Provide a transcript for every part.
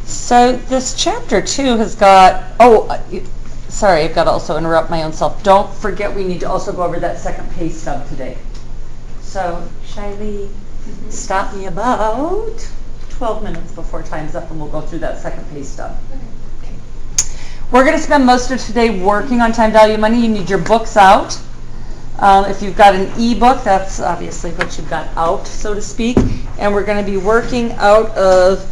So this chapter 2 has got, sorry, I've got to also interrupt my own self. Don't forget we need to also go over that second pay stub today. So Shiley, stop me about 12 minutes before time's up and we'll go through that second pay stub. Okay. We're going to spend most of today working on time value of money. You need your books out. If you've got an e-book, that's obviously what you've got out, so to speak. And we're going to be working out of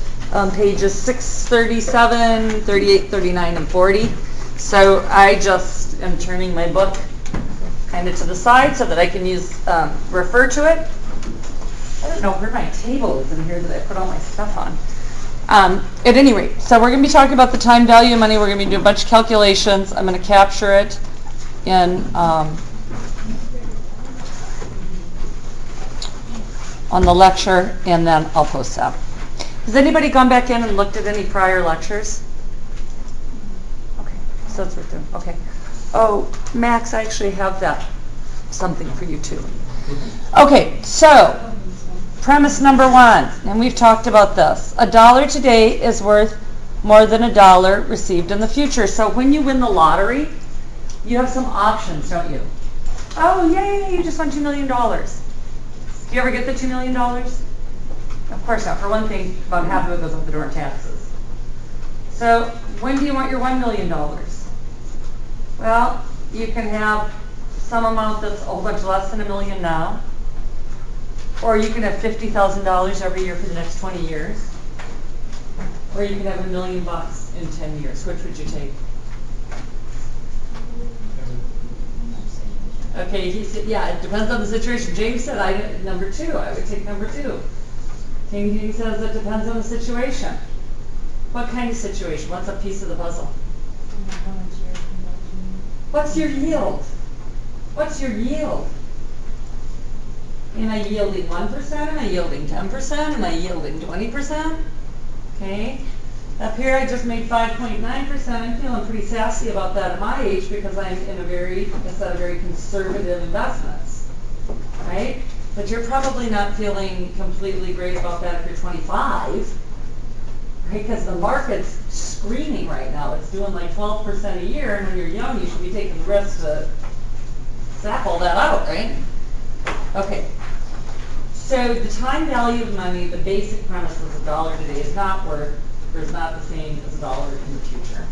pages 637, 38, 39, and 40. So I just am turning my book kind of to the side so that I can refer to it. I don't know where my table is in here that I put all my stuff on. At any rate, so we're going to be talking about the time value of money. We're going to be doing a bunch of calculations. I'm going to capture it in on the lecture, and then I'll post that. Has anybody gone back in and looked at any prior lectures? Okay, so that's what we're doing. Okay. Oh, Max, I actually have something for you too. Okay, so premise number 1, and we've talked about this. $1 today is worth more than $1 received in the future. So when you win the lottery, you have some options, don't you? Oh, yay, you just won $2 million. Do you ever get the $2 million? Of course not. For one thing, about half of it goes out the door in taxes. So when do you want your $1 million? Well, you can have some amount that's a whole bunch less than $1 million now, or you can have $50,000 every year for the next 20 years, or you can have $1 million in 10 years. Which would you take? Okay, he said, yeah, it depends on the situation. James said, number 2, I would take number 2. King King says it depends on the situation. What kind of situation? What's a piece of the puzzle? What's your yield? What's your yield? Am I yielding 1%? Am I yielding 10%? Am I yielding 20%? Okay. Up here I just made 5.9%. I'm feeling pretty sassy about that at my age because I'm in a set of very conservative investments. Right? But you're probably not feeling completely great about that if you're 25. Right? Because the market's screaming right now. It's doing like 12% a year, and when you're young you should be taking the risk to zap all that out, right? Okay. So the time value of money, the basic premise is $1 today is not the same as $1 in the future.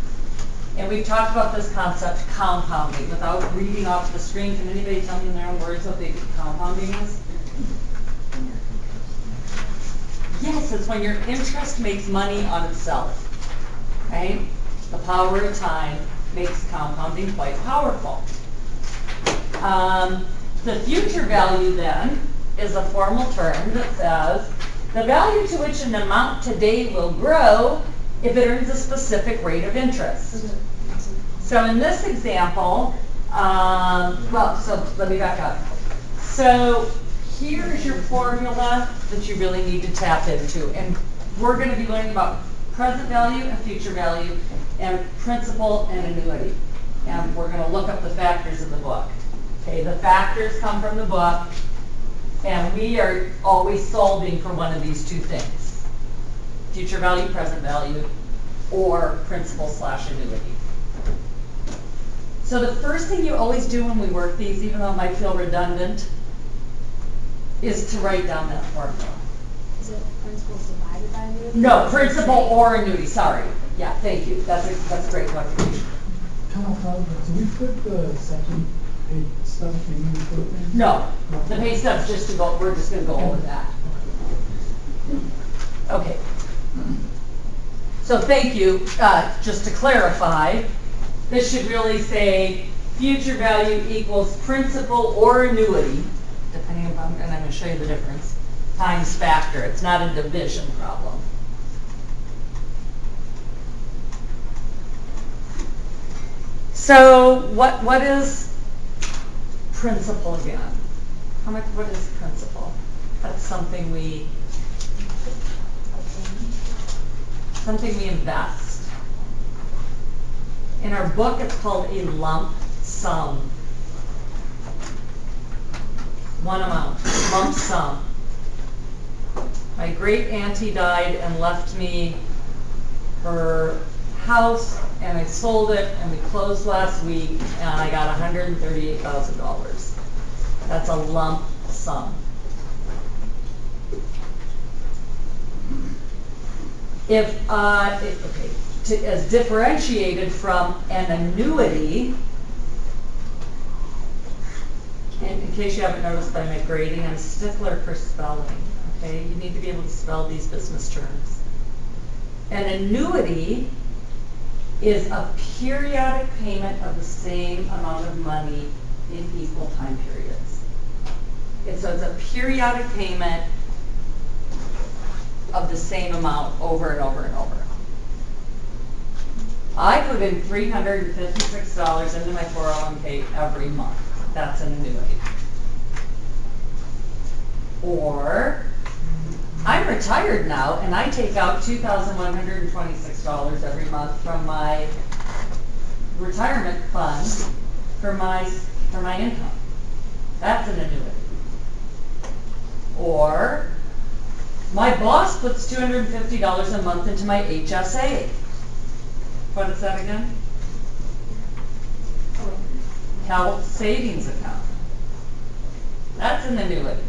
And we've talked about this concept, compounding. Without reading off the screen, can anybody tell me in their own words what they compounding is? Yes, it's when your interest makes money on itself. Right? The power of time makes compounding quite powerful. The future value then is a formal term that says the value to which an amount today will grow if it earns a specific rate of interest. So in this example, so let me back up. So here's your formula that you really need to tap into. And we're going to be learning about present value and future value and principal and annuity. And we're going to look up the factors in the book. Okay, the factors come from the book. And we are always solving for one of these two things. Future value, present value, or principal/annuity. So the first thing you always do when we work these, even though it might feel redundant, is to write down that formula. Is it principal divided by annuity? No, principal or annuity, sorry. Yeah, thank you. That's a great clarification. Do we put the second pay stub in the book? No, the pay stub's just to go, we're just going to go over that. Okay. So thank you. Just to clarify, this should really say future value equals principal or annuity, depending upon, and I'm going to show you the difference, times factor. It's not a division problem. So what is principal again? What is principal? That's something we invest. In our book, it's called a lump sum. One amount, lump sum. My great auntie died and left me her house, and I sold it, and we closed last week, and I got $138,000. That's a lump sum. As differentiated from an annuity, and in case you haven't noticed by my grading, I'm a stickler for spelling, okay? You need to be able to spell these business terms. An annuity is a periodic payment of the same amount of money in equal time periods. So it's a periodic payment of the same amount over and over and over. I put in $356 into my 401k every month. That's an annuity. Or I'm retired now and I take out $2,126 every month from my retirement fund for my income. That's an annuity. Or my boss puts $250 a month into my HSA. What is that again? Health savings account. That's an annuity.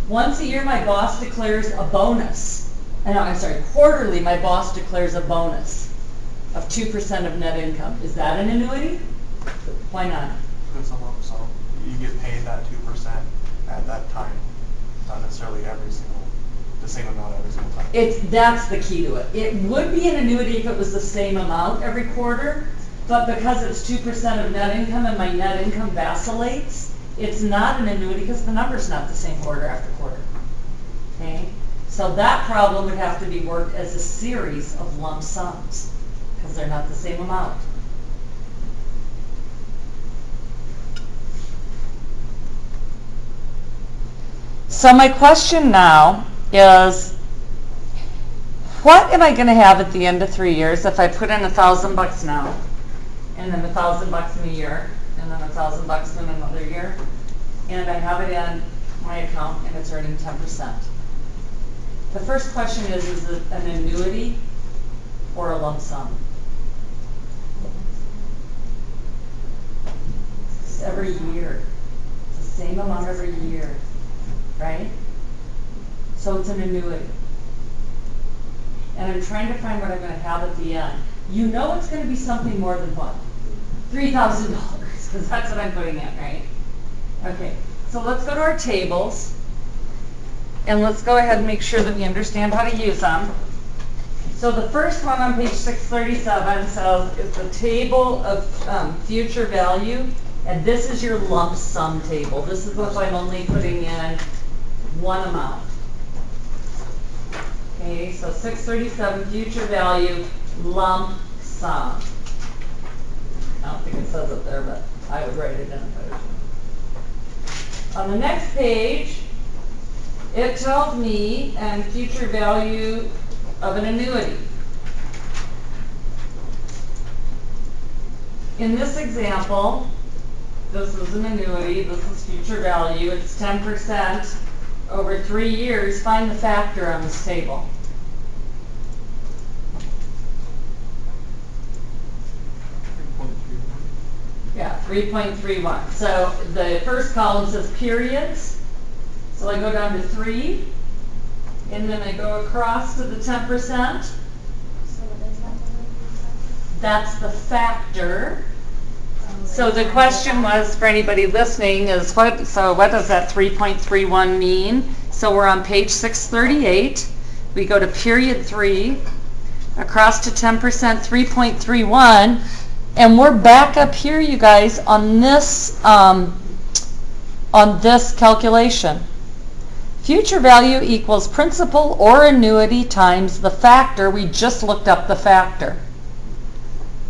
Once a year, my boss declares a bonus. Quarterly, my boss declares a bonus of 2% of net income. Is that an annuity? Why not? It's a lump sum. You get paid that 2% at that time. Not necessarily the same amount every single time. That's the key to it. It would be an annuity if it was the same amount every quarter, but because it's 2% of net income and my net income vacillates, it's not an annuity because the number's not the same quarter after quarter. Okay? So that problem would have to be worked as a series of lump sums because they're not the same amount. So my question now is, what am I going to have at the end of 3 years if I put in $1,000 now, and then $1,000 in a year, and then $1,000 in another year, and I have it in my account and it's earning 10%? The first question is it an annuity or a lump sum? It's every year. It's the same amount every year, right? So it's an annuity. And I'm trying to find what I'm going to have at the end. You know it's going to be something more than what? $3,000, because that's what I'm putting in, right? Okay, so let's go to our tables. And let's go ahead and make sure that we understand how to use them. So the first one on page 637 says it's a table of future value. And this is your lump sum table. This is if I'm only putting in one amount. Okay, so 637 future value lump sum. I don't think it says it there, but I would write it in if I was. On the next page, it tells me future value of an annuity. In this example, this is an annuity, this is future value, it's 10% over 3 years. Find the factor on this table. Yeah, 3.31. So the first column says periods. So I go down to 3, and then I go across to the 10%. So what is that? That's the factor. So the question was, for anybody listening, is what does that 3.31 mean? So we're on page 638. We go to period 3, across to 10%, 3.31, and we're back up here, you guys, on this calculation. Future value equals principal or annuity times the factor. We just looked up the factor.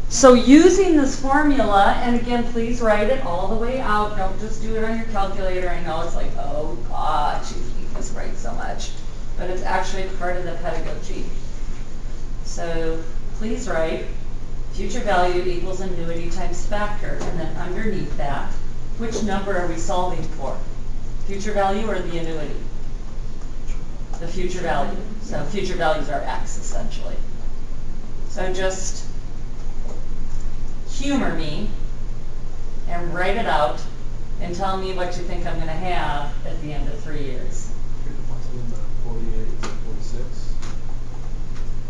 So using this formula, and again, please write it all the way out. Don't just do it on your calculator. I know it's like, oh gosh, you just write so much. But it's actually part of the pedagogy. So please write future value equals annuity times factor. And then underneath that, which number are we solving for? Future value or the annuity? The future value. So future values are X, essentially. So just humor me and write it out and tell me what you think I'm gonna have at the end of 3 years. Using the 48, 46.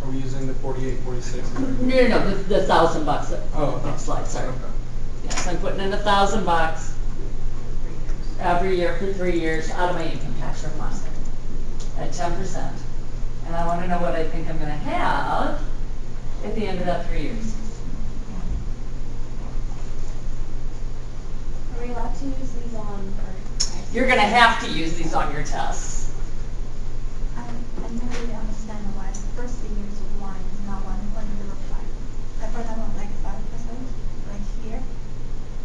Are we using the 48, 46? No, the $1,000 Oh, next slide, sorry. Okay. Yes, I'm putting in $1,000 every year for 3 years out of my income tax refund at 10%. And I wanna know what I think I'm gonna have at the end of that 3 years. Are we allowed to use these on our? You're gonna have to use these on your tests. I never really understand why the first 3 years of one is not one the reply. I thought I want like 5%, like here.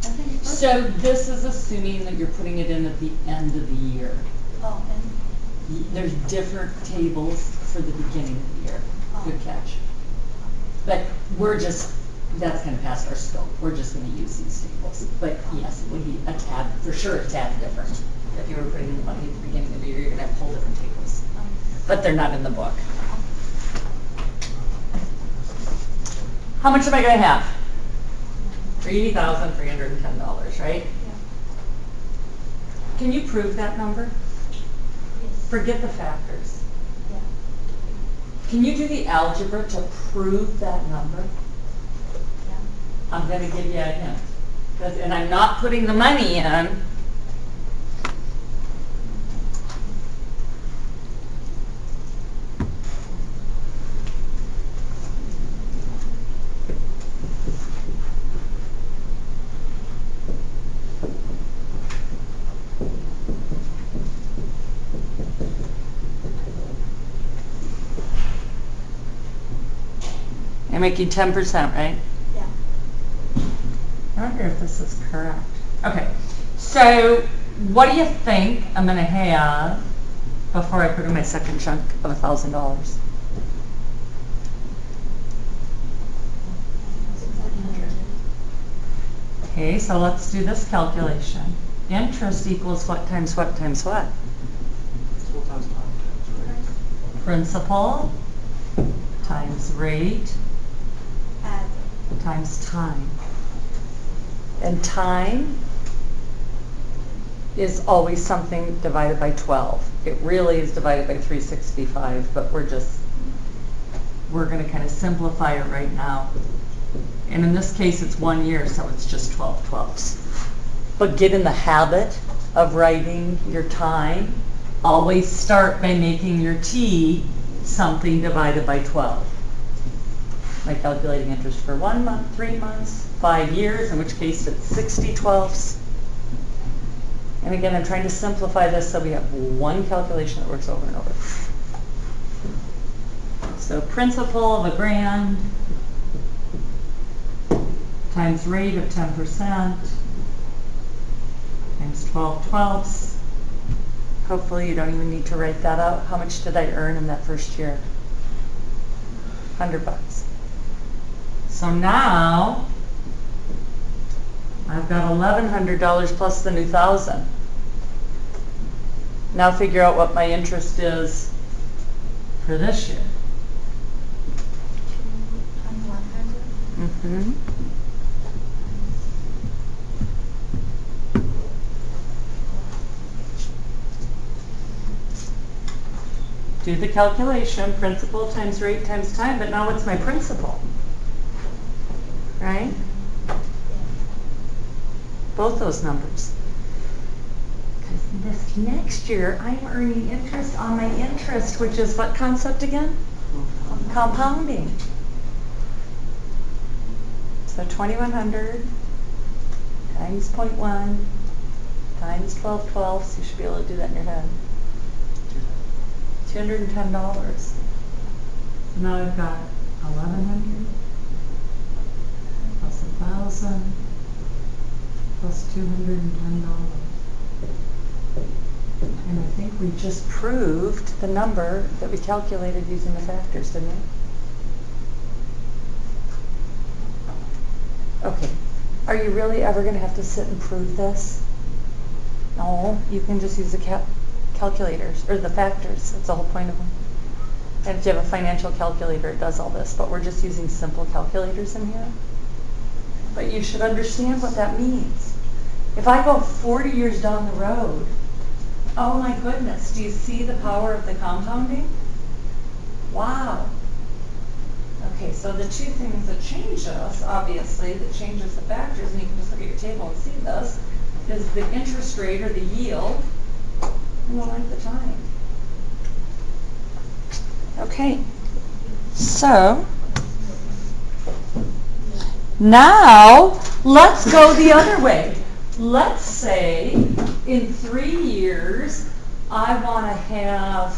I think first. So this is assuming that you're putting it in at the end of the year. Oh, and There's different tables for the beginning of the year. Good catch. But that's kind of past our scope. We're just going to use these tables. But yes, it would be a tad, for sure a tad different. If you were putting the money at the beginning of the year, you're going to have whole different tables. But they're not in the book. How much am I going to have? $80,310, right? yeah. Can you prove that number? Yes. Forget the factors. Yeah. Can you do the algebra to prove that number? Yeah. I'm going to give you a hint. And I'm not putting the money in. I'm making 10%, right? Yeah. I wonder if this is correct. Okay, so what do you think I'm going to have before I put in my second chunk of $1,000? 600. Okay, so let's do this calculation. Interest equals what times what times what? School times time times rate. Principal times rate Add. times time. And time is always something divided by 12. It really is divided by 365, but we're going to kind of simplify it right now. And in this case, it's 1 year, so it's just 12 12s. But get in the habit of writing your time. Always start by making your T something divided by 12. Like calculating interest for 1 month, 3 months, 5 years, in which case it's 60 12ths. And again, I'm trying to simplify this so we have one calculation that works over and over. So principal of $1,000 times rate of 10% times 12 12ths. Hopefully you don't even need to write that out. How much did I earn in that first year? $100. So now I've got $1,100 plus the new $1,000. Now figure out what my interest is for this year. 2100. Mm-hmm. Do the calculation, principal times rate times time, but now what's my principal? Right? Both those numbers. Because this next year, I'm earning interest on my interest, which is what concept again? Compounding. So 2,100 times 0.1 times 12 12ths. You should be able to do that in your head. $210. So now I've got 1,100 plus 1,000 plus $210. And I think we just proved the number that we calculated using the factors, didn't we? Okay. Are you really ever going to have to sit and prove this? No, you can just use the calculators, or the factors. That's the whole point of them. And if you have a financial calculator, it does all this, but we're just using simple calculators in here. But you should understand what that means. If I go 40 years down the road, oh my goodness, do you see the power of the compounding? Wow. Okay, so the two things that change us, obviously, that changes the factors, and you can just look at your table and see this, is the interest rate or the yield and the length of time. Okay, so now let's go the other way. Let's say in 3 years I want to have,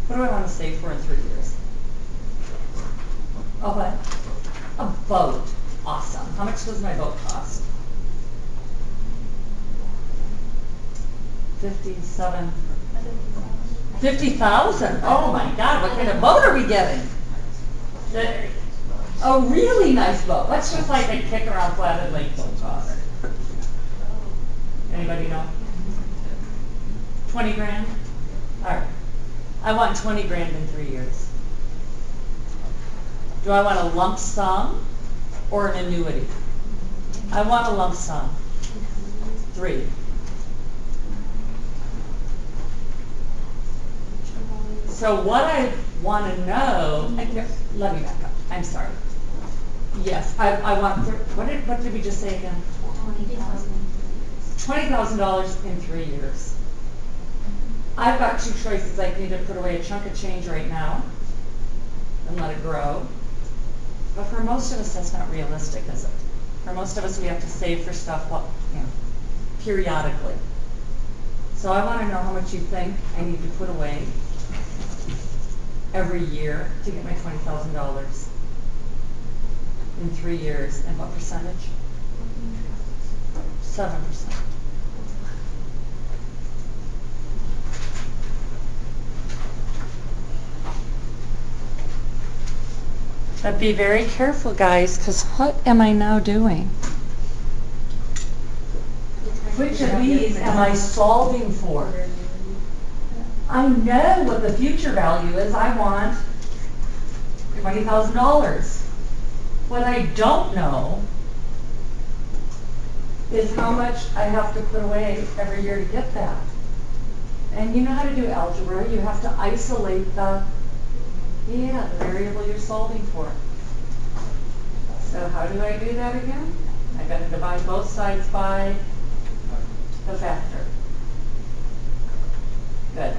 what do I want to save for in 3 years? A what? A boat. Awesome. How much does my boat cost? 50,000. Oh my God, what kind of boat are we getting? A really nice boat. What's just like a kick around flatted lake boat cost? Anybody know? 20 grand? All right. I want 20 grand in 3 years. Do I want a lump sum or an annuity? I want a lump sum. 3. So what I want to know, let me back up. I'm sorry. Yes, I want, what did we just say again? $20,000 in 3 years. I've got two choices. I can either put away a chunk of change right now and let it grow. But for most of us, that's not realistic, is it? For most of us, we have to save for stuff, periodically. So I want to know how much you think I need to put away every year to get my $20,000 in 3 years, and what percentage? 7%. But be very careful, guys, because what am I now doing? Which of these am I solving for? I know what the future value is. I want $20,000. What I don't know is how much I have to put away every year to get that. And you know how to do algebra. You have to isolate the variable you're solving for. So how do I do that again? I've got to divide both sides by the factor. Good.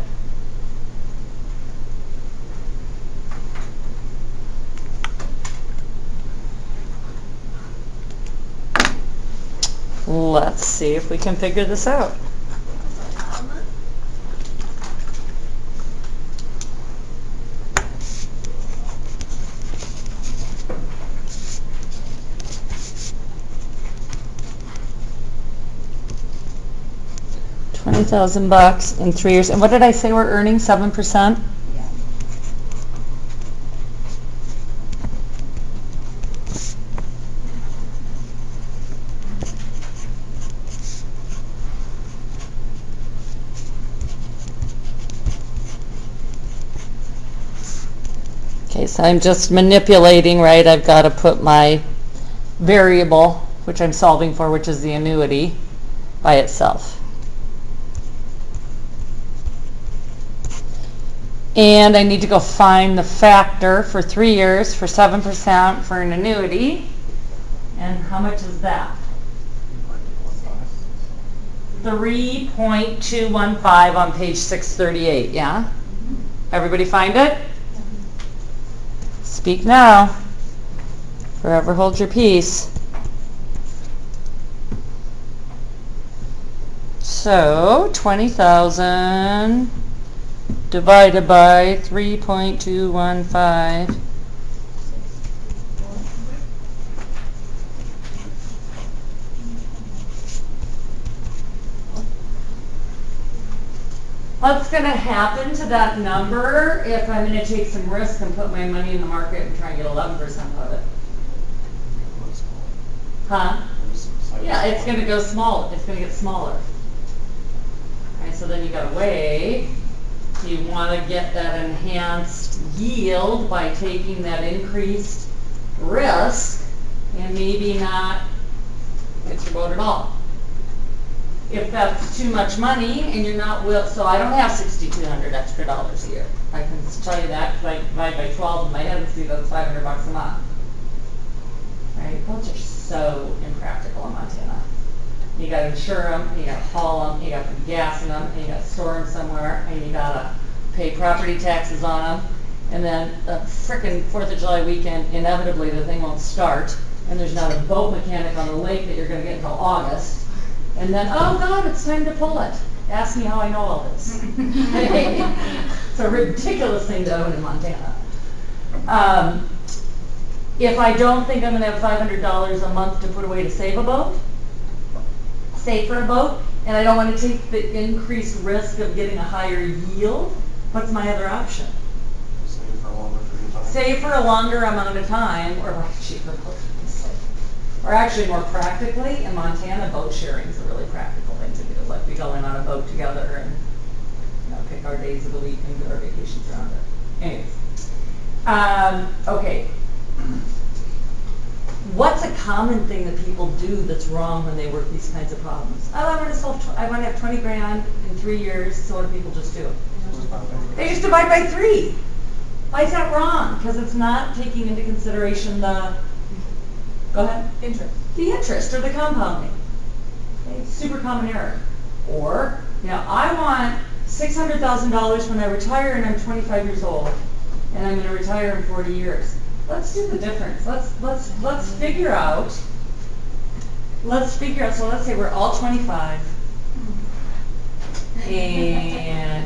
Let's see if we can figure this out. $20,000 in 3 years. And what did I say we're earning? 7%? Yeah. Okay, so I'm just manipulating, right? I've got to put my variable, which I'm solving for, which is the annuity, by itself. And I need to go find the factor for 3 years for 7% for an annuity. And how much is that? 3.215 on page 638, yeah? Everybody find it? Speak now. Forever hold your peace. So, 20,000 divided by 3.215. What's going to happen to that number if I'm going to take some risk and put my money in the market and try and get 11% of it? Huh? Yeah, it's going to go small. It's going to get smaller. Okay, so then you got to wait you want to get that enhanced yield by taking that increased risk and maybe not get your boat at all. If that's too much money and you're not so I don't have $6,200 extra dollars a year. I can tell you that because I divide by 12 in my head and see that's $500 a month. Right? Boats are so impractical in Montana. You got to insure them, and you got to haul them, you got to put gas in them, and you got to store them somewhere, and you got to pay property taxes on them. And then a frickin' 4th of July weekend, inevitably the thing won't start, and there's not a boat mechanic on the lake that you're going to get until August. And then, oh God, it's time to pull it. Ask me how I know all this. It's a ridiculous thing to own in Montana. If I don't think I'm going to have $500 a month to put away to save a boat, save for a boat, and I don't want to take the increased risk of getting a higher yield, what's my other option? Save for a longer period of time. Save for a longer amount of time, or buy a cheaper boat. Or actually more practically, in Montana, boat sharing is a really practical thing to do. Like we go in on a boat together and pick our days of the week and do our vacations around it. Anyways. Okay. What's a common thing that people do that's wrong when they work these kinds of problems? Oh, I want to have 20 grand in 3 years, so what do people just do? They just divide by 3. Why is that wrong? Because it's not taking into consideration the, go ahead. Interest. The interest or the compounding. Okay, super common error. Or, I want $600,000 when I retire and I'm 25 years old, and I'm going to retire in 40 years. Let's do the difference. Let's figure out. So let's say we're all 25, and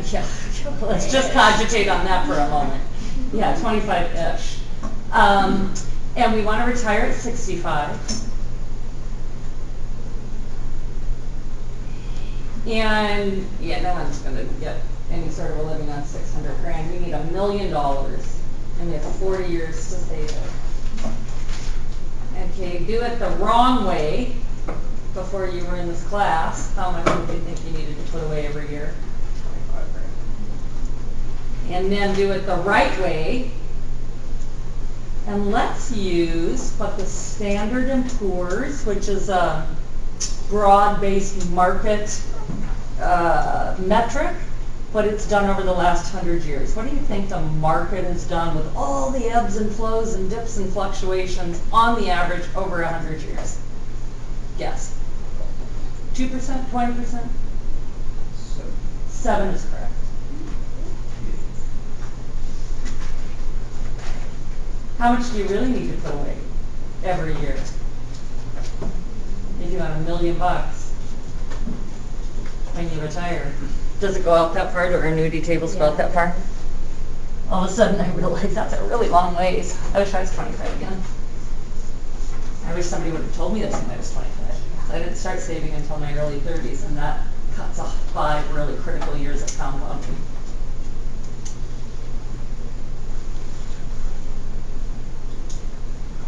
let's just cogitate on that for a moment. Yeah, 25-ish. And we want to retire at 65. And no one's going to get any sort of a living on 600 grand. We need $1 million, and we have 40 years to save it. Okay, do it the wrong way. Before you were in this class, how much would you think you needed to put away every year? 25 grand. And then do it the right way. And let's use what the Standard & Poor's, which is a broad-based market metric, but it's done over the last 100 years. What do you think the market has done with all the ebbs and flows and dips and fluctuations on the average over 100 years? Guess. 2%, 20%? 7 is correct. How much do you really need to put away every year? If you want $1 million when you retire. Does it go out that far? Do our annuity tables go out that far? All of a sudden I realize that's a really long ways. I wish I was 25 again. I wish somebody would have told me this when I was 25. I didn't start saving until my early 30s, and that cuts off 5 really critical years of compounding.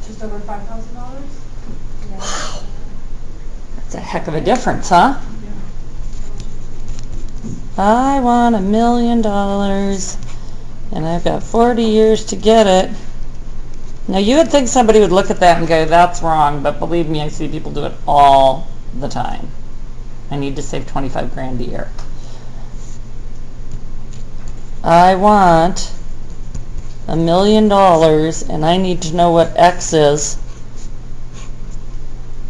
Just over $5,000? Wow. That's a heck of a difference, huh? I want $1 million, and I've got 40 years to get it. Now, you would think somebody would look at that and go, that's wrong, but believe me, I see people do it all the time. I need to save 25 grand a year. I want $1 million, and I need to know what X is,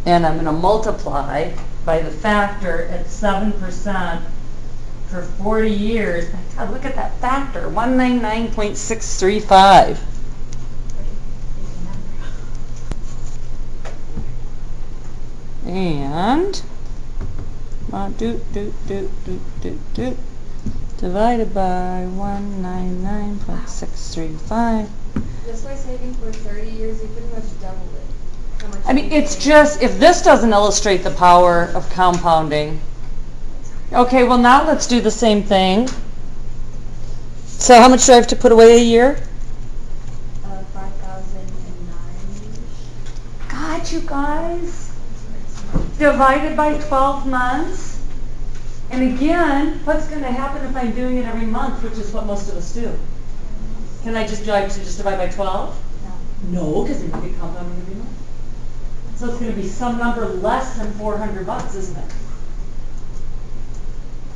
and I'm going to multiply by the factor at 7% for 40 years. My God, look at that factor, 199.635. And divided by 199.635. Just by saving for 30 years, you pretty much doubled it. How much I mean, you it's save. just, if this doesn't illustrate the power of compounding. Okay, well now let's do the same thing. So how much do I have to put away a year? 5,009. God, you guys. Divided by 12 months. And again, what's going to happen if I'm doing it every month, which is what most of us do? Can I just divide by 12? No, because it would be compounding every month. So it's going to be some number less than $400, isn't it?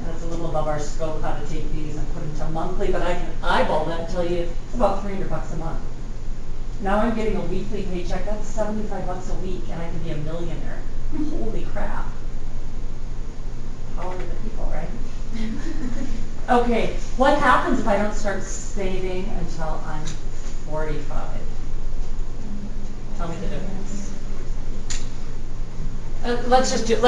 And it's a little above our scope how to take these and put them to monthly, but I can eyeball that and tell you it's about $300 a month. Now I'm getting a weekly paycheck. That's $75 a week, and I can be a millionaire. Holy crap. Power of the people, right? Okay, what happens if I don't start saving until I'm 45? Tell me the difference. Let's just do it.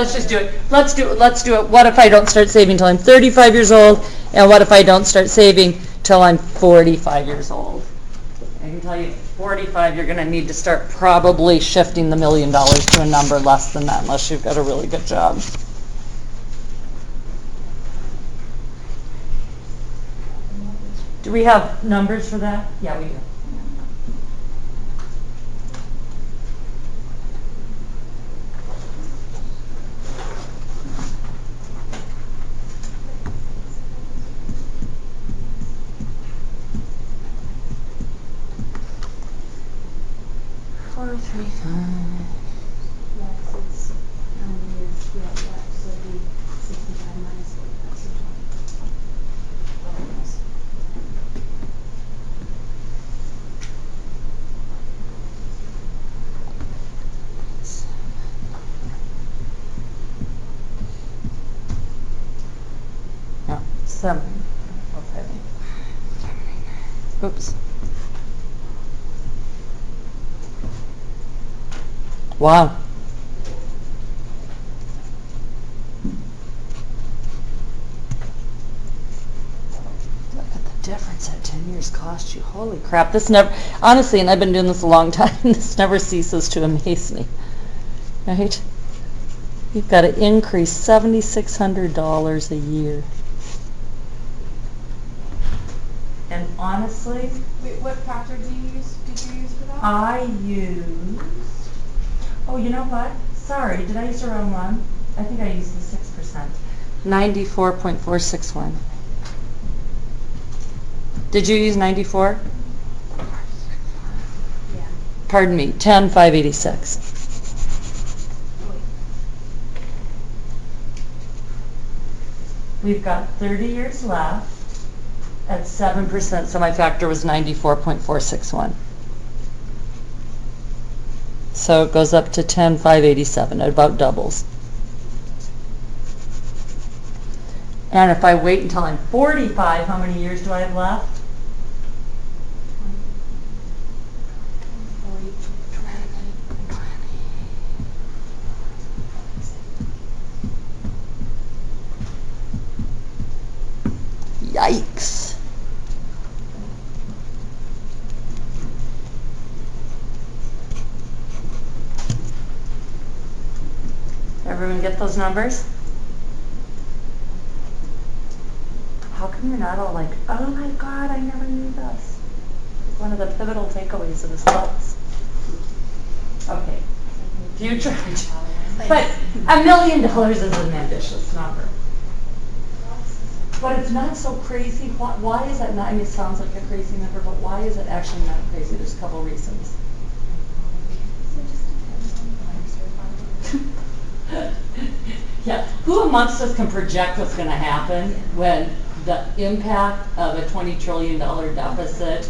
Let's do it. What if I don't start saving till I'm 35 years old? And what if I don't start saving till I'm 45 years old? I can tell you, 45, you're going to need to start probably shifting the $1 million to a number less than that, unless you've got a really good job. Do we have numbers for that? Yeah, we do. Yeah, 'cause it's how many years we have left, so it'd be 65 minus 45, so 20. No, 7. Oops. Wow. Look at the difference that 10 years cost you. Holy crap. This never, honestly, and I've been doing this a long time, this never ceases to amaze me. Right? You've got to increase $7,600 a year. And honestly, Wait, what factor did you use for that? I used, oh, you know what? Sorry, did I use the wrong one? I think I used the 6%. 94.461. Did you use 94? Yeah. Pardon me, 10,586. We've got 30 years left at 7%, so my factor was 94.461. So it goes up to 10,587. It about doubles. And if I wait until I'm 45, how many years do I have left? 20. Yikes. Everyone get those numbers? How come you're not all like, oh my God, I never knew this? It's one of the pivotal takeaways of this class. Okay. Future. But $1 million is an ambitious number. But it's not so crazy. Why is that not? I mean, it sounds like a crazy number, but why is it actually not crazy? There's a couple reasons. Yeah, who amongst us can project what's going to happen when the impact of a $20 trillion deficit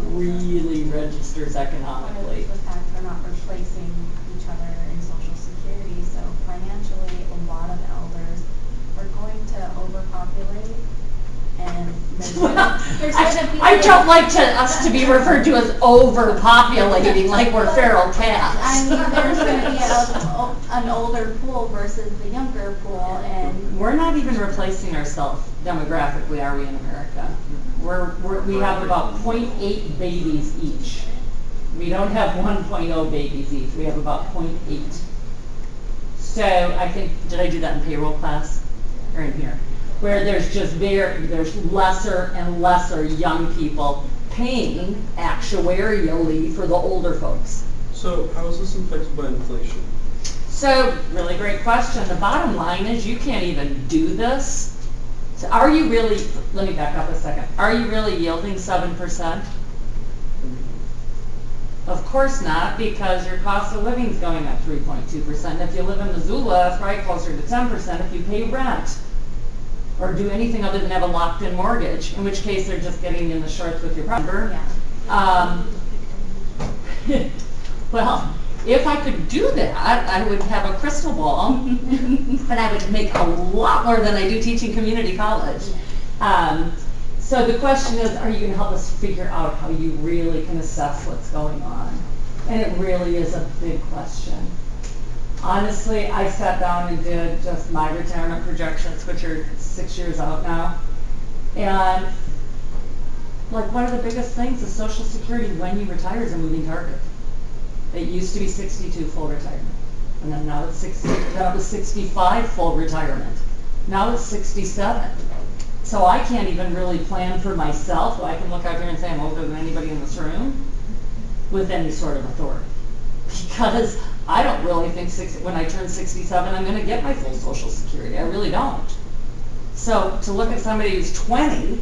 really registers economically? The fact we're not replacing each other in Social Security, so financially, a lot of elders are going to overpopulate, and there's gonna be I don't like us to be referred to as overpopulating like we're feral cats. I mean, there's going to be an older pool versus the younger pool, and We're not even replacing ourselves demographically, are we, in America? We have about 0.8 babies each. We don't have 1.0 babies each. We have about 0.8. So I think, did I do that in payroll class? Or in here? Where there's there's lesser and lesser young people paying actuarially for the older folks. So how is this affected by inflation? So, really great question. The bottom line is you can't even do this. So are you really, let me back up a second. Are you really yielding 7%? Of course not, because your cost of living is going up 3.2%. If you live in Missoula, it's probably closer to 10% if you pay rent or do anything other than have a locked-in mortgage, in which case they're just getting in the shorts with your property. Well, if I could do that, I would have a crystal ball, and I would make a lot more than I do teaching community college. So the question is, are you going to help us figure out how you really can assess what's going on? And it really is a big question. Honestly, I sat down and did just my retirement projections, which are 6 years out now. And like one of the biggest things is Social Security when you retire is a moving target. It used to be 62 full retirement. And then now it's 60, now it was 65 full retirement. Now it's 67. So I can't even really plan for myself. I can look out here and say I'm older than anybody in this room with any sort of authority. Because I don't really think when I turn 67 I'm going to get my full Social Security. I really don't. So to look at somebody who's 20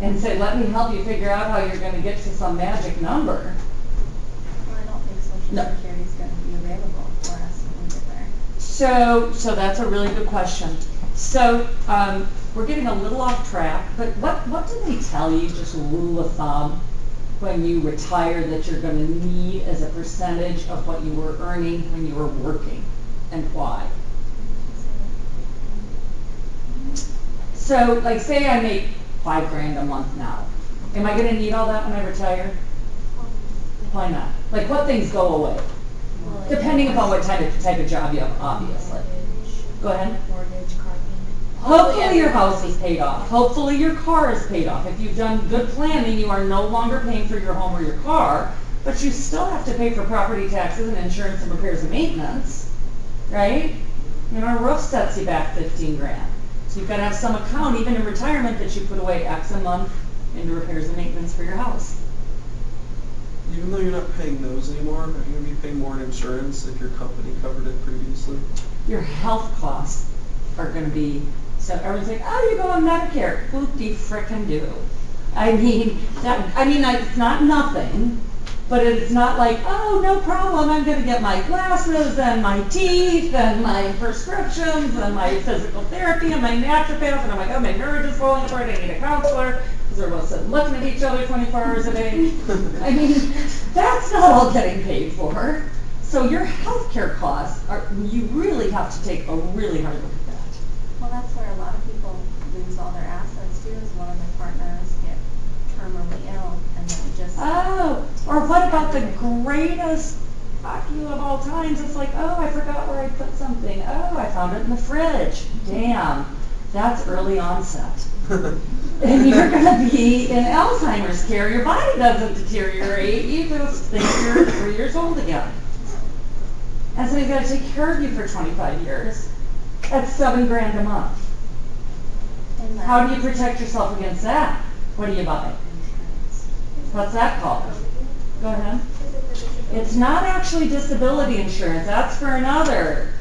and say, let me help you figure out how you're going to get to some magic number. Well, I don't think Social No. Security is going to be available for us when we get there. So that's a really good question. So we're getting a little off track, but what do they tell you, just rule of thumb, when you retire that you're going to need as a percentage of what you were earning when you were working, and why? So like say I make $5,000 a month now. Am I going to need all that when I retire? Why not? Like what things go away? Depending upon what type of job you have, obviously. Go ahead. Mortgage, car payment. Hopefully your house is paid off. Hopefully your car is paid off. If you've done good planning, you are no longer paying for your home or your car, but you still have to pay for property taxes and insurance and repairs and maintenance, right? You know, a roof sets you back $15,000. So you've got to have some account, even in retirement, that you put away X a month into repairs and maintenance for your house. Even though you're not paying those anymore, are you going to be paying more in insurance if your company covered it previously? Your health costs are going to be, so everyone's like, oh, you go on Medicare. Whoop-de frickin' do. I mean, it's not nothing, but it's not like, oh, no problem, I'm going to get my glasses and my teeth and my prescriptions and my physical therapy and my naturopath, and I'm like, oh, my marriage is falling apart, I need a counselor, because they're both sitting looking at each other 24 hours a day. I mean, that's not all getting paid for. So your healthcare costs, you really have to take a really hard look at that. Well, that's where a lot of people lose all their assets too, is one of their partners get terminally ill and then it just... Oh, or what about the greatest fuck you of all times? It's like, oh, I forgot where I put something. Oh, I found it in the fridge. Damn, that's early onset. And you're going to be in Alzheimer's care. Your body doesn't deteriorate. You just think you're 3 years old again. And so you've got to take care of you for 25 years. That's $7,000 a month. And How do you protect yourself against that? What do you buy? insurance. What's that called? Go ahead. It's not actually disability insurance. That's for another.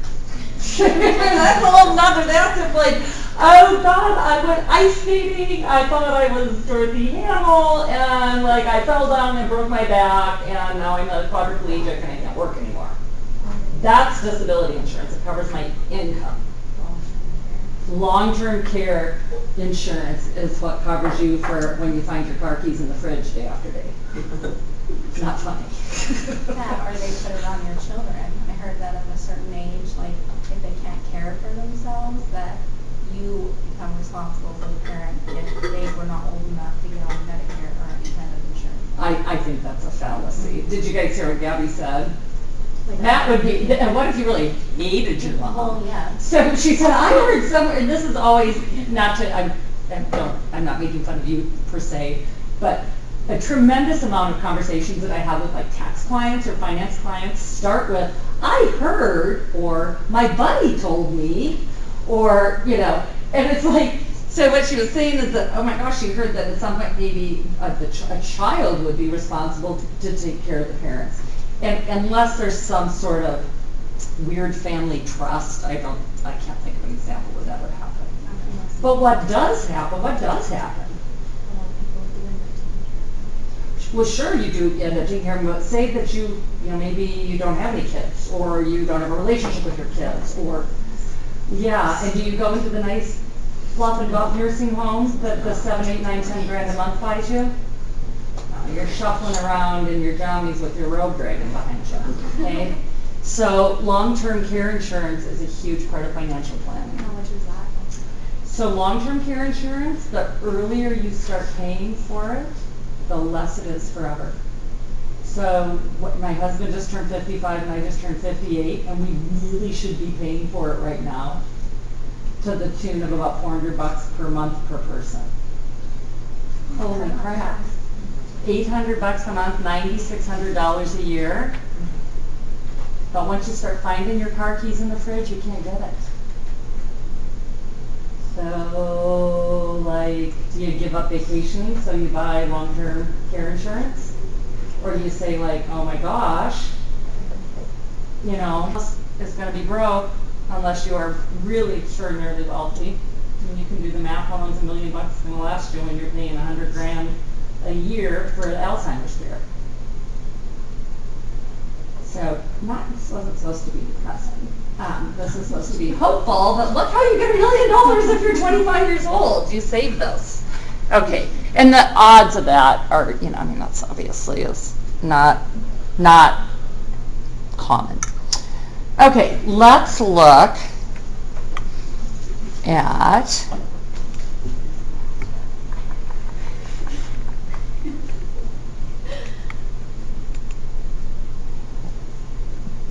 That's a whole nother. That's just like, oh God, I went ice skating. I thought I was Dorothy Hamill, and like I fell down and broke my back, and now I'm a quadriplegic and I can't work anymore. That's disability insurance. It covers my income. Long-term care insurance is what covers you for when you find your car keys in the fridge day after day. It's not funny. That, or they put it on your children. I heard that at a certain age, like if they can't care for themselves, that you become responsible for the parent if they were not old enough to get on Medicare or any kind of insurance. I think that's a fallacy. Did you guys hear what Gabby said? Like, That would be, and what if you really hated your mom? well, yeah. So she said, I heard somewhere, and this is always, not to, I'm not making fun of you per se, but a tremendous amount of conversations that I have with like tax clients or finance clients start with, I heard, or my buddy told me, or, you know, and it's like, so what she was saying is that, oh my gosh, she heard that at some point maybe a child would be responsible to take care of the parents. And unless there's some sort of weird family trust. I can't think of an example where that would happen. But what does happen? Well, sure, you do end up taking care of them, but say that you know, maybe you don't have any kids, or you don't have a relationship with your kids, or, yeah, and do you go into the nice flop and buff nursing homes that the 7, 8, 9, 10 grand a month buys you? No, you're shuffling around in your jammies with your robe dragging behind you, okay? So long-term care insurance is a huge part of financial planning. How much is that? So long-term care insurance, the earlier you start paying for it, the less it is forever. So my husband just turned 55 and I just turned 58, and we really should be paying for it right now to the tune of about $400 per month per person. Holy crap. $800 a month, $9,600 a year. But once you start finding your car keys in the fridge, you can't get it. So, like, do you give up vacationing so you buy long-term care insurance? Or do you say, like, oh my gosh, you know, it's going to be broke unless you are really extraordinarily wealthy. And you can do the math, how long's $1 million going to last you when you're paying $100 grand a year for Alzheimer's care. So, this wasn't supposed to be depressing. This is supposed to be hopeful, but look how you get $1 million if you're 25 years old. You save this. Okay, and the odds of that are, you know, I mean, that's obviously is not common. Okay, let's look at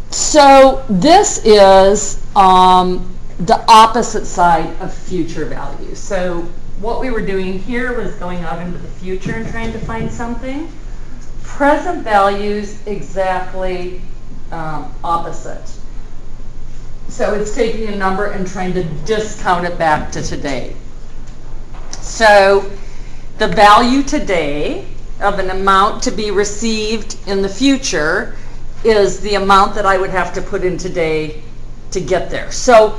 so this is the opposite side of future value. So what we were doing here was going out into the future and trying to find something. Present values exactly opposite. So it's taking a number and trying to discount it back to today. So the value today of an amount to be received in the future is the amount that I would have to put in today to get there. So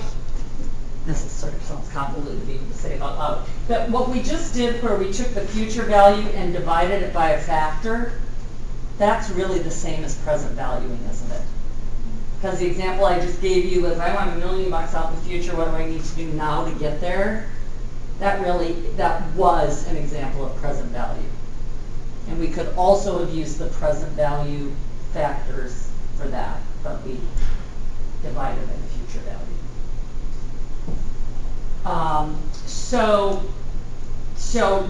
this is sort of sounds convoluted even to say it out loud. But what we just did where we took the future value and divided it by a factor, that's really the same as present valuing, isn't it? Because the example I just gave you was, I want $1 million out in the future, what do I need to do now to get there? That was an example of present value. And we could also have used the present value factors for that, but we divided by the future value. So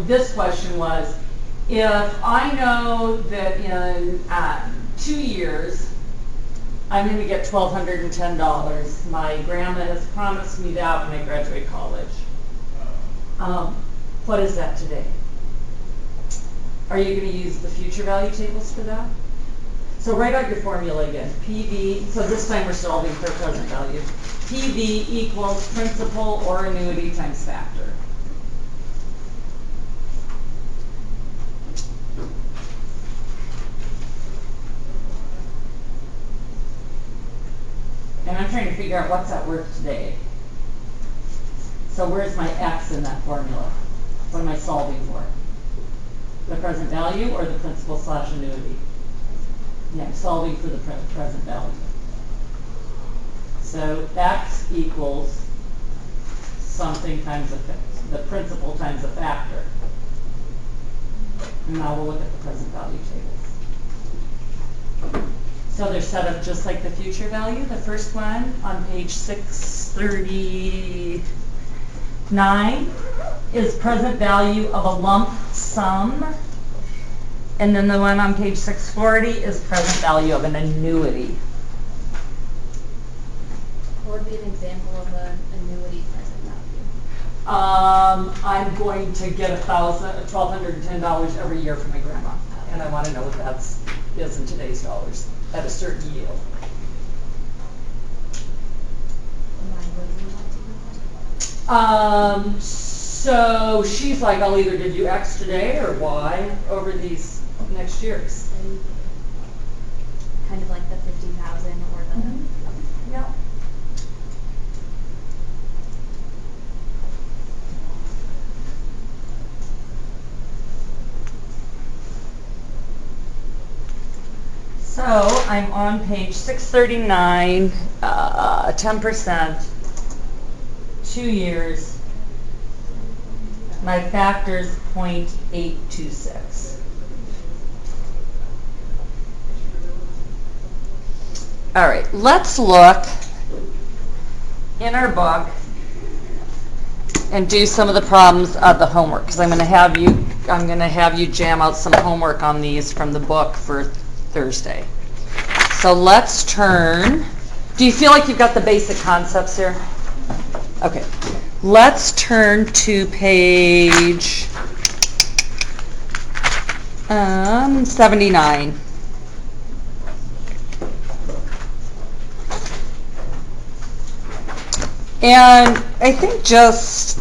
this question was, if I know that in 2 years I'm going to get $1,210, my grandma has promised me that when I graduate college. What is that today? Are you going to use the future value tables for that? So write out your formula again. PV, so this time we're solving for present value. PV equals principal or annuity times factor. And I'm trying to figure out what's that worth today. So where's my X in that formula? What am I solving for? The present value or the principal / annuity? Yeah, I'm solving for the present value. So X equals something times the principal times a factor. And now we'll look at the present value tables. So they're set up just like the future value. The first one on page 639 is present value of a lump sum. And then the one on page 640 is present value of an annuity. What would be an example of an annuity present value? I'm going to get $1,210 every year from my grandma. And I want to know what that is in today's dollars at a certain yield. So she's like, I'll either give you X today or Y over these next years. Kind of like the 50,000 or the. Yep. So I'm on page 639, 10%, 2 years. My factor's 0.826. All right, let's look in our book and do some of the problems of the homework, because I'm going to have you jam out some homework on these from the book for Thursday. So let's turn. Do you feel like you've got the basic concepts here? Okay. Let's turn to page 79. And I think just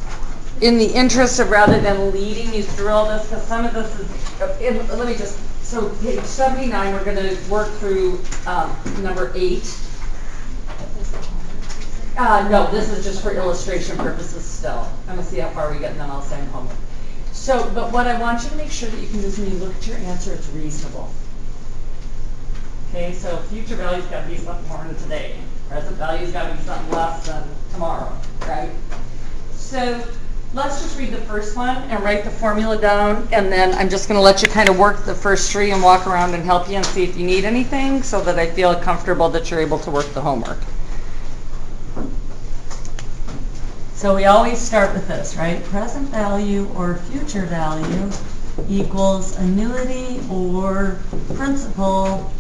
in the interest of rather than leading you through all this, because some of this is, let me just, so page 79, we're going to work through number 8. No, this is just for illustration purposes still. I'm going to see how far we get and then I'll send homework. So, but what I want you to make sure that you can do is when you look at your answer, it's reasonable. Okay, so future value's got to be something more than today. Present value's got to be something less than tomorrow, right? So let's just read the first one and write the formula down, and then I'm just going to let you kind of work the first 3 and walk around and help you and see if you need anything so that I feel comfortable that you're able to work the homework. So we always start with this, right? Present value or future value equals annuity or principal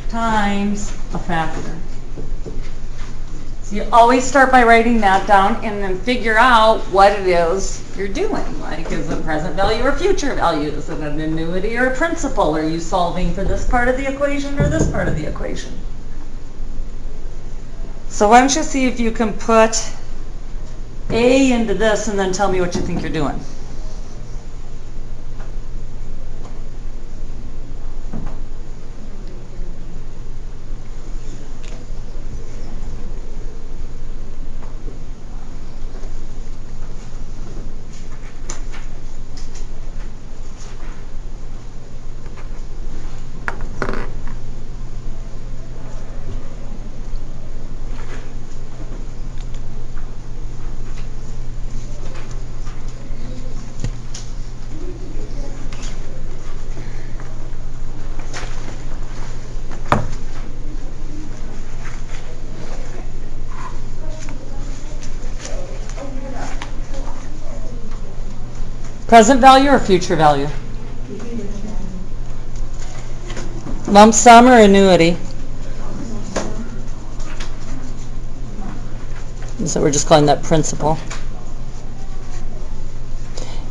times a factor. So you always start by writing that down and then figure out what it is you're doing. Like, is it present value or future value? Is it an annuity or a principal? Are you solving for this part of the equation or this part of the equation? So why don't you see if you can put A into this and then tell me what you think you're doing. Present value or future value? Lump sum or annuity? So we're just calling that principal.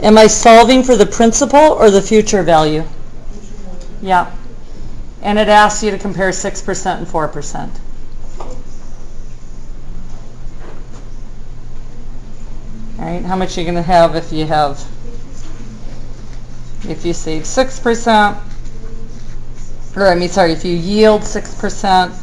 Am I solving for the principal or the future value? Yeah. And it asks you to compare 6% and 4%. All right, how much are you going to have if you save 6%, or if you yield 6%,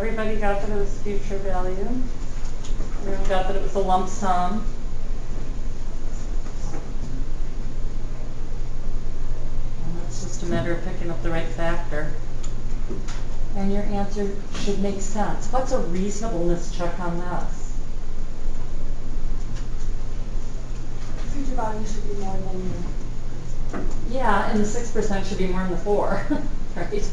everybody got that it was future value? Everyone got that it was a lump sum? And it's just a matter of picking up the right factor. And your answer should make sense. What's a reasonableness check on this? Future value should be more than your. Yeah, and the 6% should be more than the 4, right?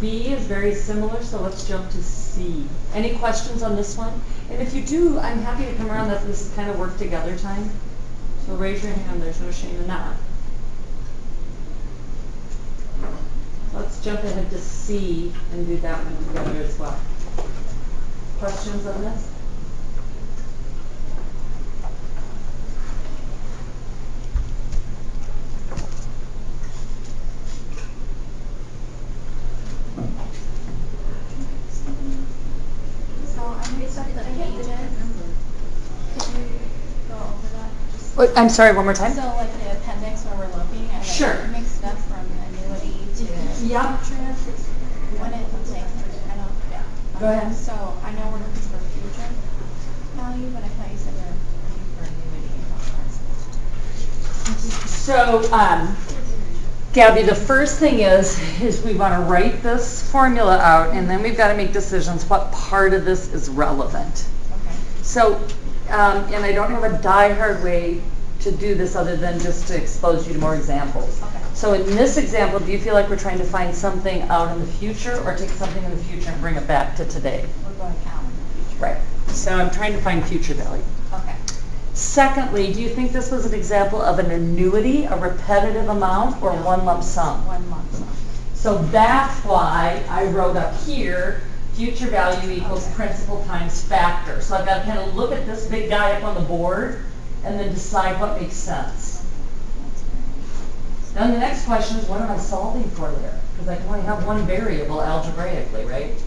B is very similar, so let's jump to C. Any questions on this one? And if you do, I'm happy to come around. That this is kind of work together time. So raise your hand. There's no shame in that. Let's jump ahead to C and do that one together as well. Questions on this? So I mixed up the pages. Could you go over that? Just- Wait, I'm sorry, one more time. So like the appendix where we're looking, I Sure. mixed up from annuity to Yeah. future. When it like, I know, yeah. Go ahead. So I know we're looking for future value, but I thought you said we're looking for annuity. So, Gabby, the first thing is we want to write this formula out, and then we've got to make decisions what part of this is relevant. Okay. So, and I don't have a die-hard way to do this other than just to expose you to more examples. Okay. So in this example, do you feel like we're trying to find something out in the future or take something in the future and bring it back to today? We're going out in the future. Right. So I'm trying to find future value. Okay. Secondly, do you think this was an example of an annuity, a repetitive amount, or one lump sum? 1 month. So that's why I wrote up here, future value equals principal times factor. So I've got to kind of look at this big guy up on the board and then decide what makes sense. Then the next question is, what am I solving for there? Because I can only have one variable algebraically, right? Do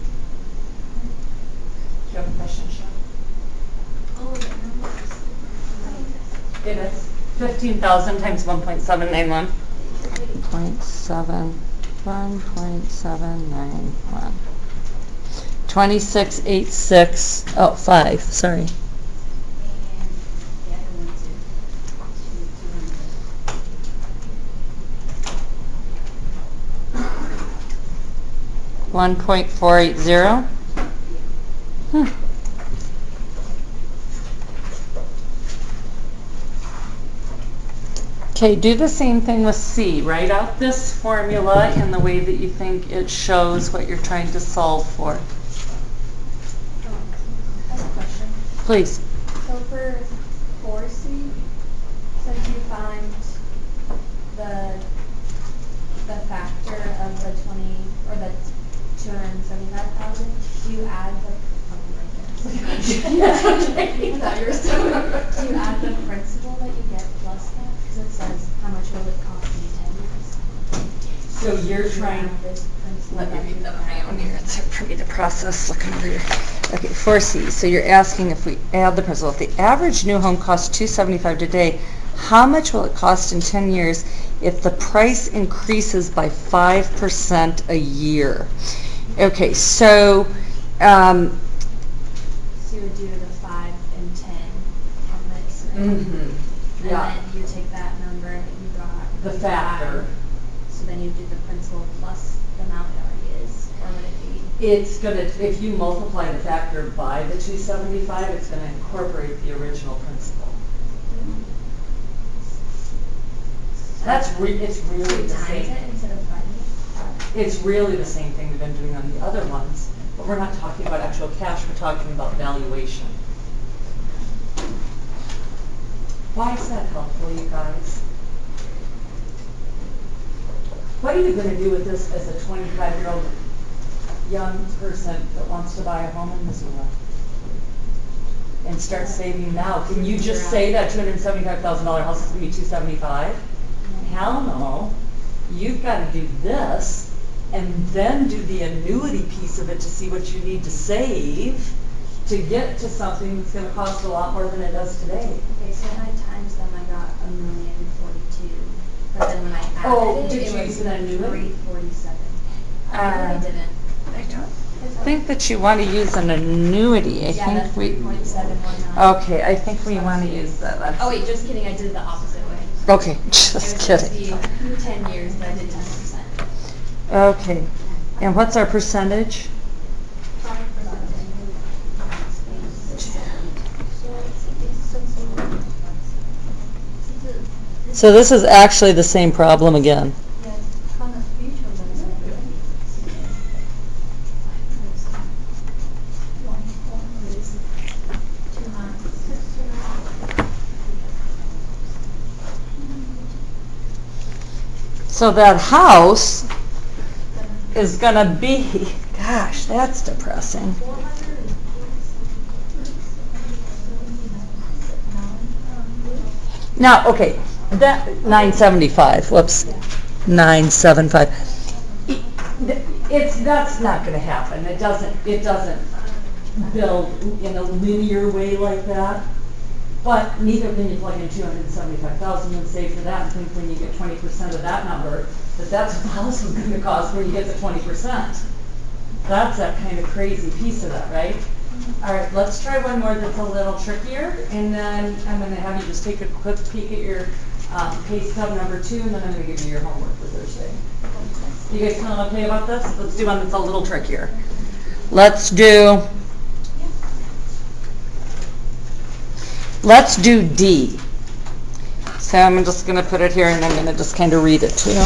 you have a question, Sean? Oh, the numbers. It is 15,000 times 1.791. 1.791. 2686. Oh, 5. Sorry. And the other one's in 1.480. Okay, do the same thing with C. Write out this formula in the way that you think it shows what you're trying to solve for. I have a question. Please. So for 4C, since you find the factor of the 20 or the 275,000, do you add the do you add the principal that you get plus that? Because it says how much will it cost in 10 years? So you're Do you trying. add this principal Let me that read you that get? on my own here. It's hard for me to process looking over here. Okay, 4C. So you're asking if we add the principal. If the average new home costs $275 today, how much will it cost in 10 years if the price increases by 5% a year? Okay, so So you would do the 5 and 10 on this. And yeah, then you take that number that you got. the factor. So then you do the principal plus the amount it already is, or would it be? It's gonna, if you multiply the factor by the 275, it's gonna incorporate the original principal. It's really Two the times same. it instead of dividing it? It's really the same thing we've been doing on the other ones, but we're not talking about actual cash, we're talking about valuation. Why is that helpful, you guys? What are you gonna do with this as a 25-year-old young person that wants to buy a home in Missoula? And start saving now? Can you just say that $275,000 house is gonna be $275,000? Hell no. You've got to do this and then do the annuity piece of it to see what you need to save to get to something that's going to cost a lot more than it does today. Okay, so when I times them, I got 1,042,000. But then when I Oh, added did it, you it use was an annuity? 347. I really didn't. I think that you want to use an annuity. I Yeah, think the we. 3.719. Okay, I think we want to use that. Let's- Oh wait, just kidding, I did it the opposite way. Okay, It just was supposed to kidding. be 10 years, but I did 10%. Okay, and what's our percentage? 5%. So this is actually the same problem again. Yes, kind of future benefit. So that house is gonna be, gosh, that's depressing. Now, okay, that 975. Whoops, 975. That's not going to happen. It doesn't build in a linear way like that. But neither can you plug in 275,000 and save for that and think when you get 20% of that number that's what the house is going to cost when you get to 20%. That's that kind of crazy piece of that, right? All right, let's try one more that's a little trickier, and then I'm going to have you just take a quick peek at your pay stub number 2, and then I'm going to give you your homework for Thursday. You guys feeling okay about this? Let's do one that's a little trickier. Let's do D. So I'm just going to put it here, and I'm going to just kind of read it to you.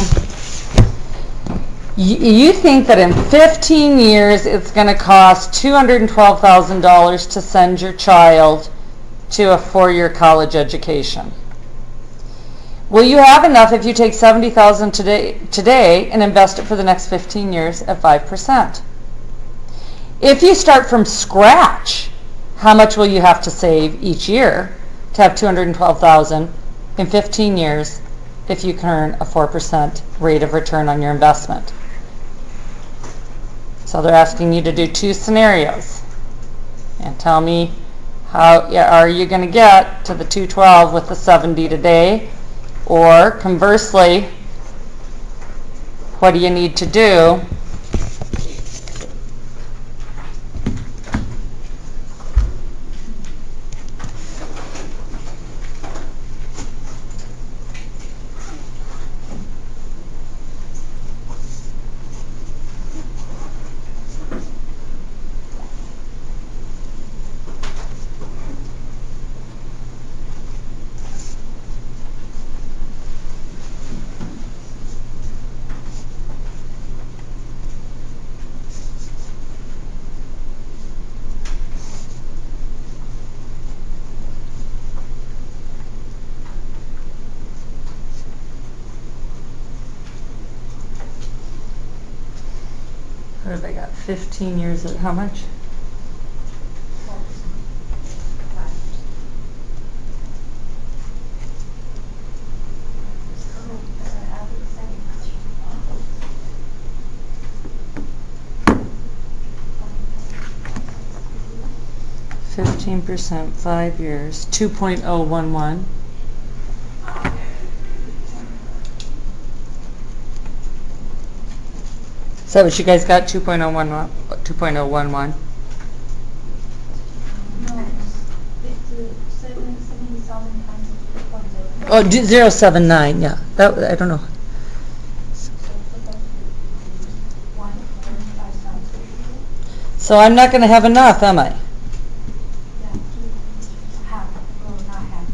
You think that in 15 years it's going to cost $212,000 to send your child to a 4-year college education. Will you have enough if you take $70,000 today and invest it for the next 15 years at 5%? If you start from scratch, how much will you have to save each year to have $212,000 in 15 years if you can earn a 4% rate of return on your investment? So they're asking you to do 2 scenarios and tell me how are you going to get to the 212 with the 70 today, or conversely, what do you need to do what have they got? 15 years at how much? Fifteen %, 5 years, 2.011. Is that what you guys got? 2.011. 2.011. No, it's 70,000 times 2.0. Oh, 079. Yeah, that I don't know. So I'm not going to have enough, am I? Half, or not half.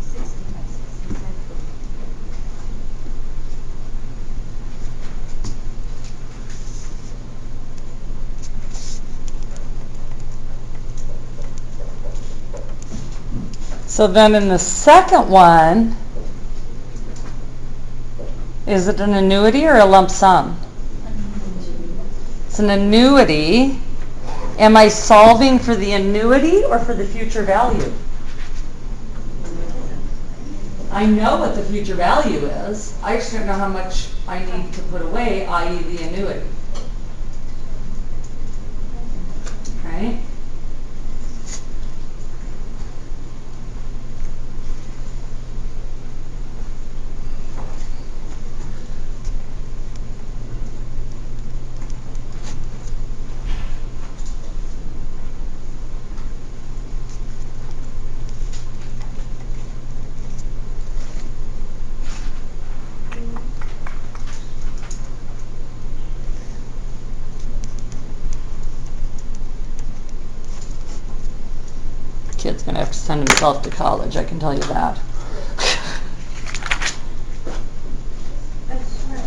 60 by 60. So then in the second one, is it an annuity or a lump sum? It's an annuity. Am I solving for the annuity or for the future value? I know what the future value is. I just don't know how much I need to put away, i.e. the annuity. Right? myself to college, I can tell you that. That's right.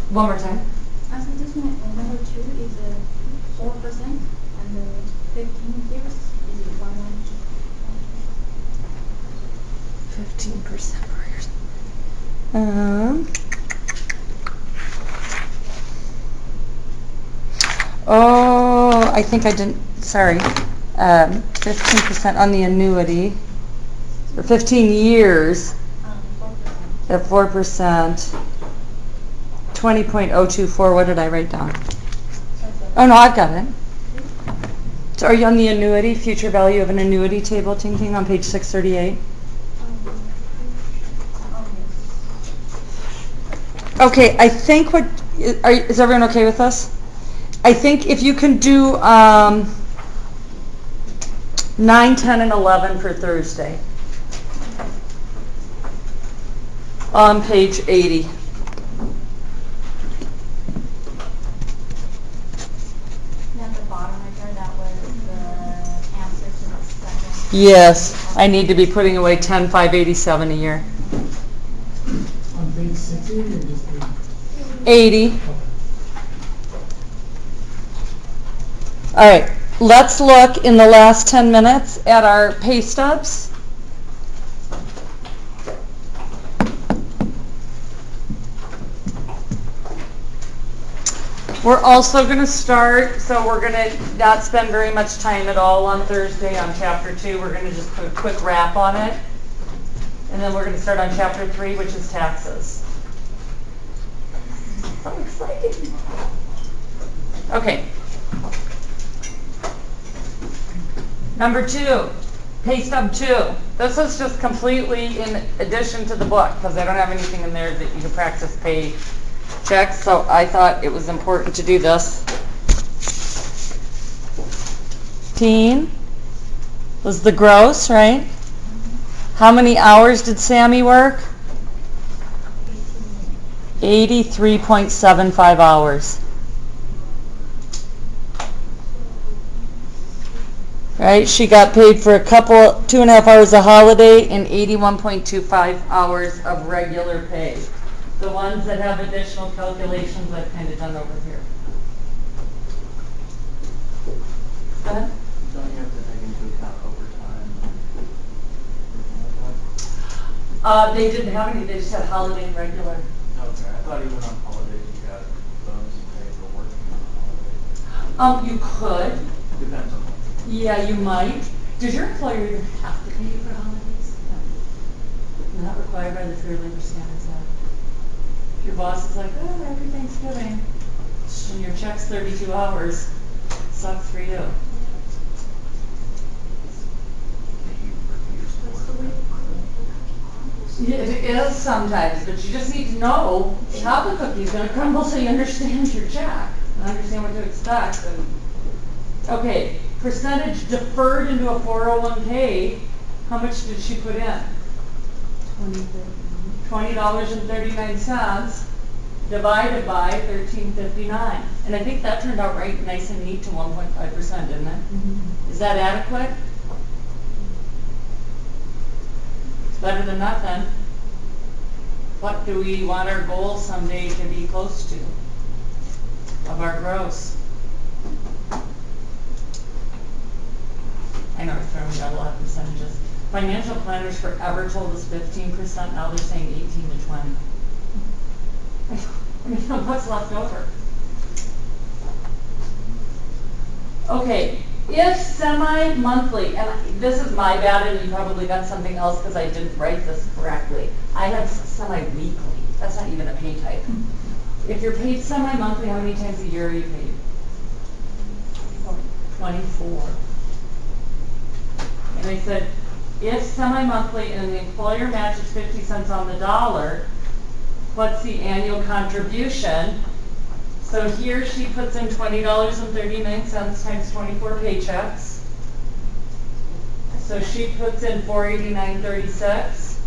One more time. I think this one, number 2 is 4%, and the 15 years is 1.2. 15% per year. Oh, I think I didn't, sorry. 15% on the annuity, for 15 years 4%. at 4%. 20.024, what did I write down? Oh no, I've got it. So are you on the annuity, future value of an annuity table, Ting Ting, on page 638? Okay, I think is everyone okay with this? I think if you can do 9, 10, and 11 for Thursday. On page 80. At the bottom right there, that was the answer to the second. Yes, I need to be putting away 10,587 a year. On page 60 or just 80. Okay. All right, let's look in the last 10 minutes at our pay stubs. We're also going to start, so we're going to not spend very much time at all on Thursday on Chapter 2. We're going to just put a quick wrap on it. And then we're going to start on Chapter 3, which is taxes. So exciting. Okay. Number 2, pay stub 2. This is just completely in addition to the book because I don't have anything in there that you can practice pay checks, so I thought it was important to do this. Teen was the gross, right? How many hours did Sammy work? 83.75 hours. Right? She got paid for 2.5 hours of holiday and 81.25 hours of regular pay. The ones that have additional calculations I've kind of done over here. Go ahead. Don't you have to take into account overtime? They didn't have any, they just had holiday and regular. Okay, I thought even on holidays you got bonus pay for working on holidays. You could. Depends on what. Yeah, you might. Does your employer even have to pay you for holidays? No. Not required by the Fair Labor Standards Act. If your boss is like, oh, every Thanksgiving, and your check's 32 hours, sucks for you. Yeah, it is sometimes, but you just need to know how the cookie's going to crumble so you understand your check and understand what to expect. Okay, percentage deferred into a 401k, how much did she put in? $20.39 divided by 1359. And I think that turned out right nice and neat to 1.5%, didn't it? Mm-hmm. Is that adequate? It's better than nothing. What do we want our goal someday to be close to of our gross? I know I'm throwing out a lot of percentages. Financial planners forever told us 15%, now they're saying 18 to 20. I mean, what's left over? Okay, if semi-monthly, and this is my bad and you probably got something else because I didn't write this correctly. I have semi-weekly, that's not even a pay type. If you're paid semi-monthly, how many times a year are you paid? 24. And they said, if semi-monthly and the employer matches 50 cents on the dollar, what's the annual contribution? So here she puts in $20.39 times 24 paychecks. So she puts in $489.36,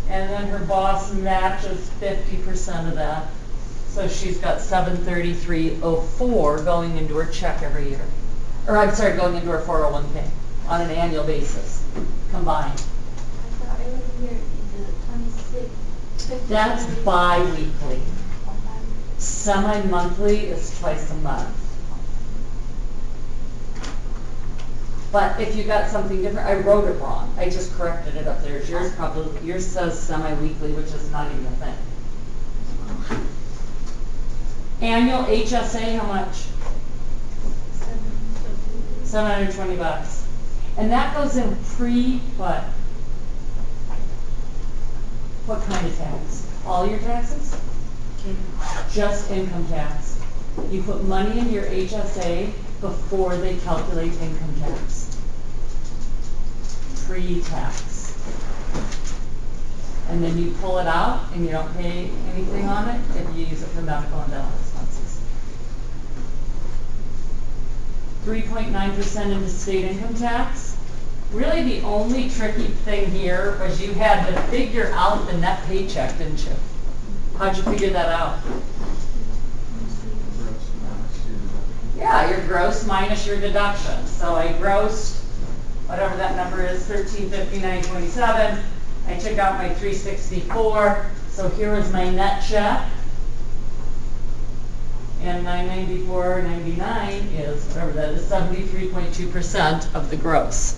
and then her boss matches 50% of that. So she's got 733.04 going into her check every year. Or I'm sorry, going into her 401k on an annual basis, combined. I thought it was here, the 26. That's bi-weekly. Semi-monthly is twice a month. But if you got something different, I wrote it wrong. I just corrected it up there. Yours says semi-weekly, which is not even a thing. Annual HSA, how much? $720. And that goes in what? What kind of tax? All your taxes? Just income tax. You put money in your HSA before they calculate income tax. Pre-tax. And then you pull it out and you don't pay anything on it if you use it for medical and dental expenses. 3.9% into state income tax. Really the only tricky thing here was you had to figure out the net paycheck, didn't you? How'd you figure that out? Yeah, your gross minus your deduction. So I grossed, whatever that number is, $1,359.27. I took out my $364. So here was my net check. And $994.99 is, whatever that is, 73.2% of the gross.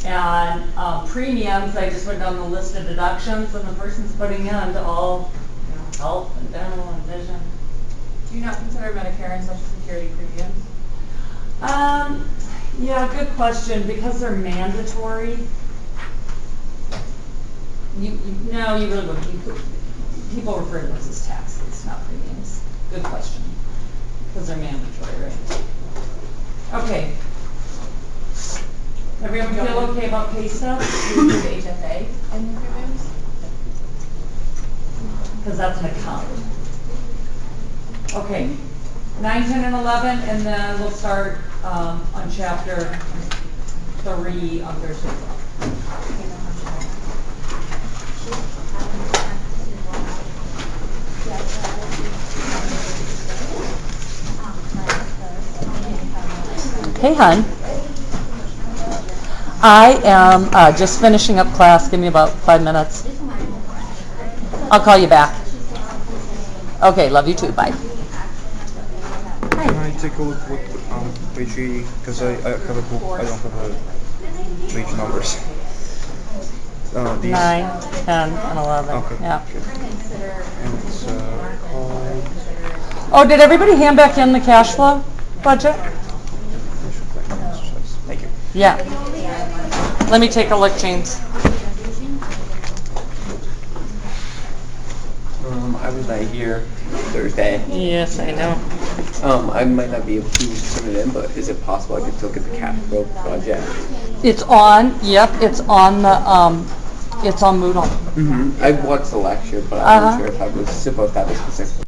And premiums, I just went down the list of deductions, and the person's putting in all, health and dental and vision. Do you not consider Medicare and Social Security premiums? Yeah, good question. Because they're mandatory. No, you really wouldn't. People refer to those as taxes, not premiums. Good question. Because they're mandatory, right? Okay. Everyone feel okay about pay stubs? Do you include HSA in your premiums? Because that's an account. Okay. 9, 10, and 11, and then we'll start on chapter 3 on Thursday. Hey, hon. I am just finishing up class. Give me about 5 minutes. I'll call you back. Okay, love you too. Bye. Can I take a look what page 80? Because I have a book, I don't have page numbers. These. 9, 10, and 11. Okay. Yeah. Good. And it's called... Oh, did everybody hand back in the cash flow budget? Thank you. Yeah. Let me take a look, James. I was not here Thursday. Yes, I know. I might not be able to turn it in, but is it possible I could still get the cash flow project? It's on. Yep, it's on the. It's on Moodle. I watched the lecture, but I wasn't sure if I was supposed to have a specific